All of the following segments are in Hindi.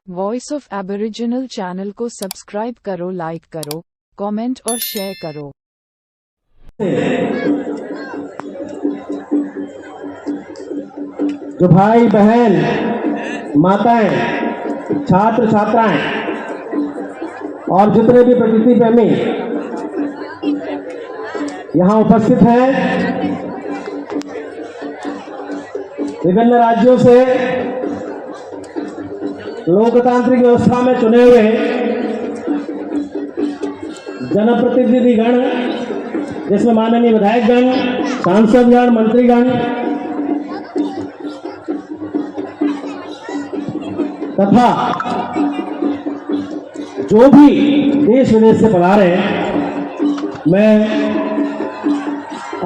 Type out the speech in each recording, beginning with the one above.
वॉइस ऑफ एबोरिजिनल चैनल को सब्सक्राइब करो, लाइक करो, कमेंट और शेयर करो। जो भाई बहन, माताएं, छात्र छात्राएं और जितने भी प्रकृति प्रेमी यहाँ उपस्थित हैं, विभिन्न राज्यों से लोकतांत्रिक व्यवस्था में चुने हुए जनप्रतिनिधिगण, जिसमें माननीय विधायकगण, सांसदगण, मंत्रीगण तथा जो भी देश विदेश से पधारे हैं, मैं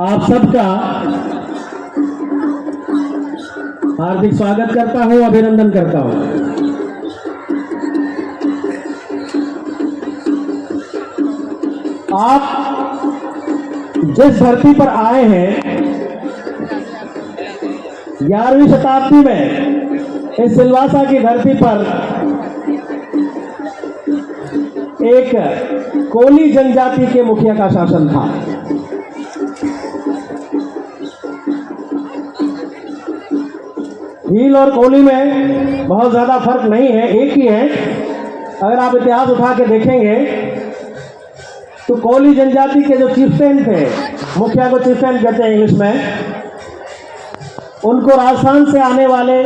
आप सबका हार्दिक स्वागत करता हूं, अभिनंदन करता हूं। आप जिस धरती पर आए हैं, 11वीं शताब्दी में इस सिलवासा की धरती पर एक कोली जनजाति के मुखिया का शासन था। भील और कोली में बहुत ज्यादा फर्क नहीं है, एक ही है। अगर आप इतिहास उठा के देखेंगे तो कोली जनजाति के जो चीफ्टेन थे, मुखिया को चीफ्टेन कहते हैं इंग्लिश में, उनको राजस्थान से आने वाले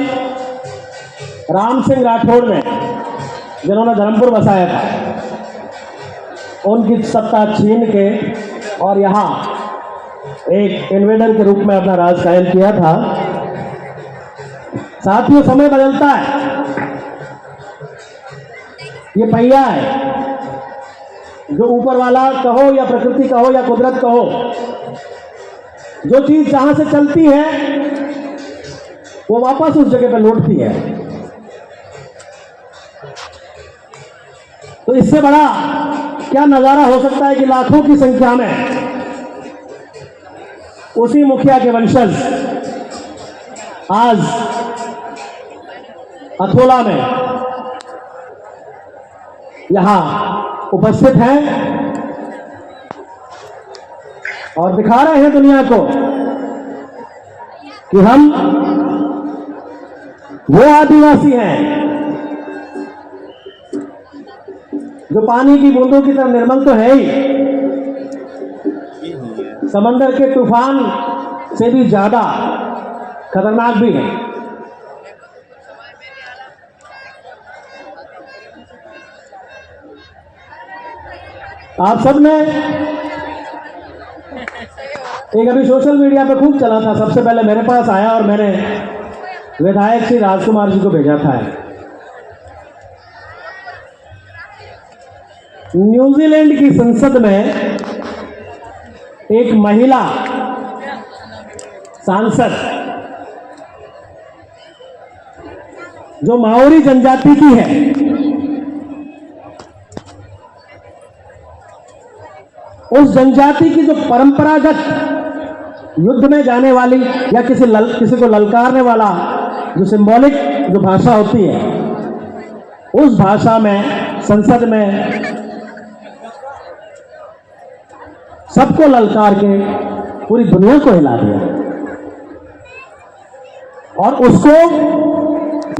राम सिंह राठौड़ ने, जिन्होंने धर्मपुर बसाया था, उनकी सत्ता छीन के और यहाँ एक इन्वेडर के रूप में अपना राज कायम किया था। साथियों, समय बदलता है, ये पहिया है जो ऊपर वाला कहो या प्रकृति कहो या कुदरत कहो, जो चीज जहां से चलती है वो वापस उस जगह पर लौटती है। तो इससे बड़ा क्या नजारा हो सकता है कि लाखों की संख्या में उसी मुखिया के वंशज आज अथोला में यहां उपस्थित हैं और दिखा रहे हैं दुनिया को कि हम वो आदिवासी हैं जो पानी की बूंदों की तरह निर्मल तो है ही, समंदर के तूफान से भी ज्यादा खतरनाक भी है। आप सबने एक अभी सोशल मीडिया पे खूब चला था, सबसे पहले मेरे पास आया और मैंने विधायक श्री राजकुमार जी को भेजा था। न्यूजीलैंड की संसद में एक महिला सांसद जो माओरी जनजाति की है, उस जनजाति की जो परंपरागत युद्ध में जाने वाली या किसी को ललकारने वाला जो सिंबॉलिक जो भाषा होती है, उस भाषा में संसद में सबको ललकार के पूरी दुनिया को हिला दिया। और उसको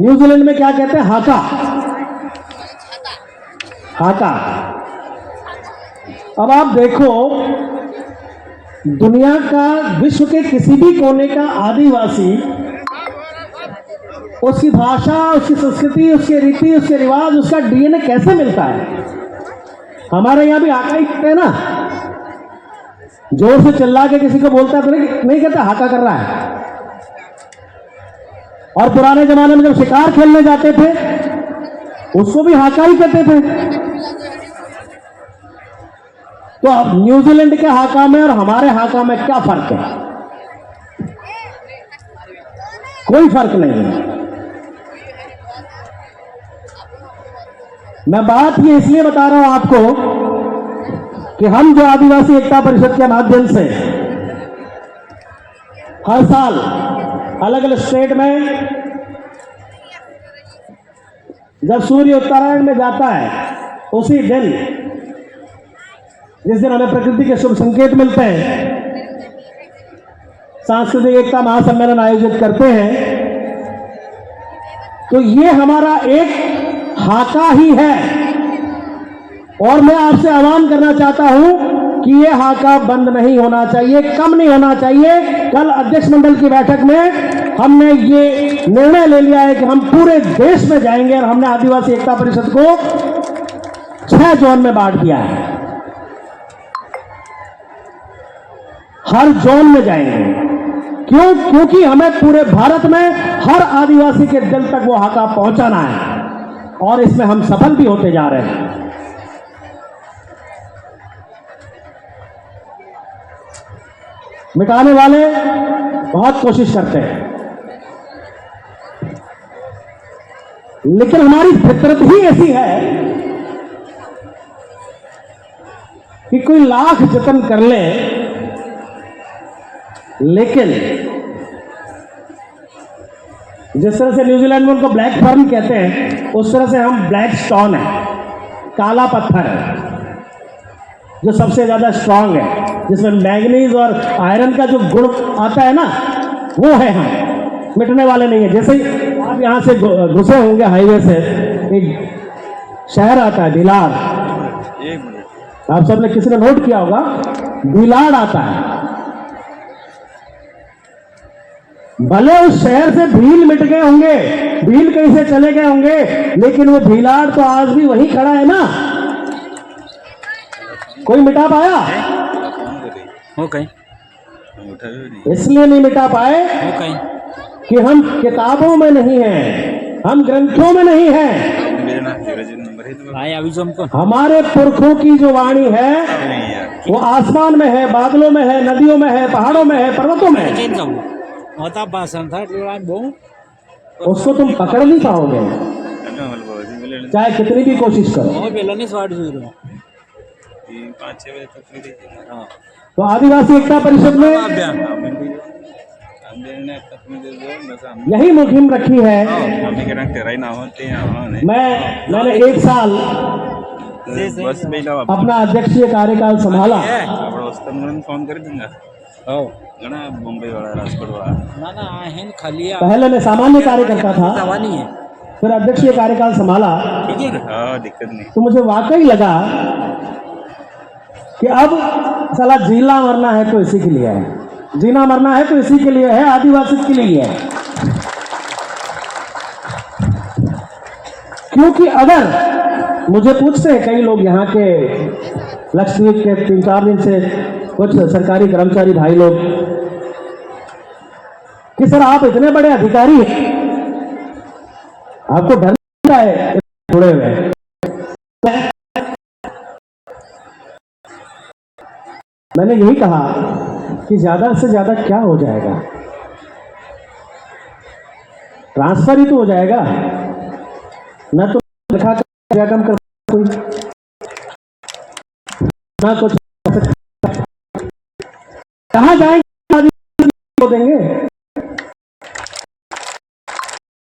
न्यूजीलैंड में क्या कहते हैं? हाका। हाका। अब आप देखो, दुनिया का, विश्व के किसी भी कोने का आदिवासी उसकी भाषा, उसकी संस्कृति, उसके रीति, उसके रिवाज, उसका डीएनए कैसे मिलता है? हमारे यहां भी हाका ही कहते हैं ना, जोर से चिल्ला के किसी को बोलता है तो नहीं कहता हाका कर रहा है। और पुराने जमाने में जब शिकार खेलने जाते थे उसको भी हाका ही कहते थे। तो अब न्यूजीलैंड के हाका में और हमारे हाका में क्या फर्क है? कोई फर्क नहीं है। मैं बात ये इसलिए बता रहा हूं आपको कि हम जो आदिवासी एकता परिषद के माध्यम से हर साल अलग अलग स्टेट में जब सूर्य उत्तरायण में जाता है उसी दिन, जिस दिन हमें प्रकृति के शुभ संकेत मिलते हैं, सांस्कृतिक एकता महासम्मेलन आयोजित करते हैं, तो ये हमारा एक हाका ही है। और मैं आपसे आह्वान करना चाहता हूं कि ये हाका बंद नहीं होना चाहिए, कम नहीं होना चाहिए। कल अध्यक्ष मंडल की बैठक में हमने ये निर्णय ले लिया है कि हम पूरे देश में जाएंगे और हमने आदिवासी एकता परिषद को 6 जोन में बांट दिया है। हर जोन में जाएंगे। क्यों? क्योंकि हमें पूरे भारत में हर आदिवासी के दिल तक वो हाका पहुंचाना है और इसमें हम सफल भी होते जा रहे हैं। मिटाने वाले बहुत कोशिश करते हैं, लेकिन हमारी फितरत ही ऐसी है कि कोई लाख जतन कर ले, लेकिन जिस तरह से न्यूजीलैंड में उनको ब्लैक फर्न कहते हैं, उस तरह से हम ब्लैक स्टोन है, काला पत्थर है, जो सबसे ज्यादा स्ट्रांग है, जिसमें मैग्नीज और आयरन का जो गुण आता है ना, वो है हम। मिटने वाले नहीं है। जैसे ही आप यहां से घुसे होंगे हाईवे से, एक शहर आता है भिलाड़, आप सबने किसी ने नोट किया होगा, भिलाड़ आता है। भले उस शहर से भील मिट गए होंगे, भील कहीं से चले गए होंगे, लेकिन वो भिलाड़ तो आज भी वहीं खड़ा है ना। कोई मिटा पाया? इसलिए नहीं मिटा पाए कि हम किताबों में नहीं हैं, हम ग्रंथों में नहीं हैं। हमारे पुरखों की जो वाणी है वो आसमान में है, बादलों में है, नदियों में है, पहाड़ों में है, पर्वतों में है। उसको तुम पकड़ नहीं पाओगे, चाहे कितनी भी कोशिश करो। तो आदिवासी एकता परिषद में यही मुहिम रखी है। मैंने 1 साल अपना अध्यक्षीय कार्यकाल संभाला। पहले मैं सामान्य कार्यकर्ता था, फिर अध्यक्षीय कार्यकाल संभाला, तो मुझे वाकई लगा कि अब साला जीना मरना है तो इसी के लिए है, जीना मरना है तो इसी के लिए है, आदिवासी के लिए है। क्योंकि अगर मुझे पूछते हैं कई लोग यहाँ के लक्षद्वीप के 3-4 दिन से कुछ सरकारी कर्मचारी भाई लोग कि सर आप इतने बड़े अधिकारी हैं, आपको डर लगता है जुड़े हुए? मैंने यही कहा कि ज्यादा से ज्यादा क्या हो जाएगा, ट्रांसफर ही तो हो जाएगा ना, तो लिखा व्याकम कर कोई ना कुछ, कहाँ जाएंगे देंगे।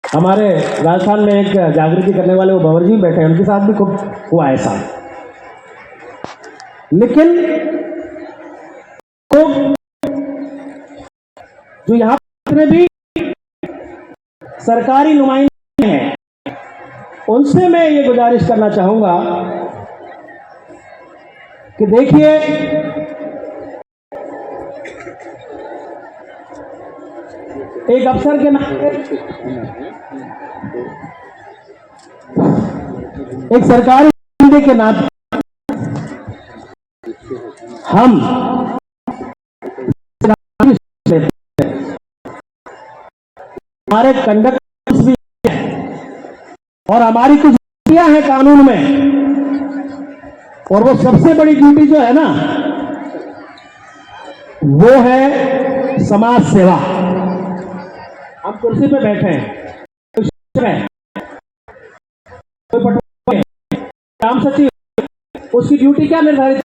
हमारे राजस्थान में एक जागृति करने वाले वो भंवर जी बैठे हैं, उनके साथ भी खूब हुआ ऐसा। लेकिन तो जो यहाँ पर भी सरकारी नुमाइंदे हैं, उनसे मैं ये गुजारिश करना चाहूंगा कि देखिए, एक अफसर के नाते, एक सरकारी नुमाइंदे के नाते हम हमारे कंडक्टर्स भी और हमारी कुछ ड्यूटियां हैं कानून में, और वो सबसे बड़ी ड्यूटी जो है ना, वो है समाज सेवा। हम कुर्सी पे बैठे हैं, ग्राम सचिव, उसकी ड्यूटी क्या निर्धारित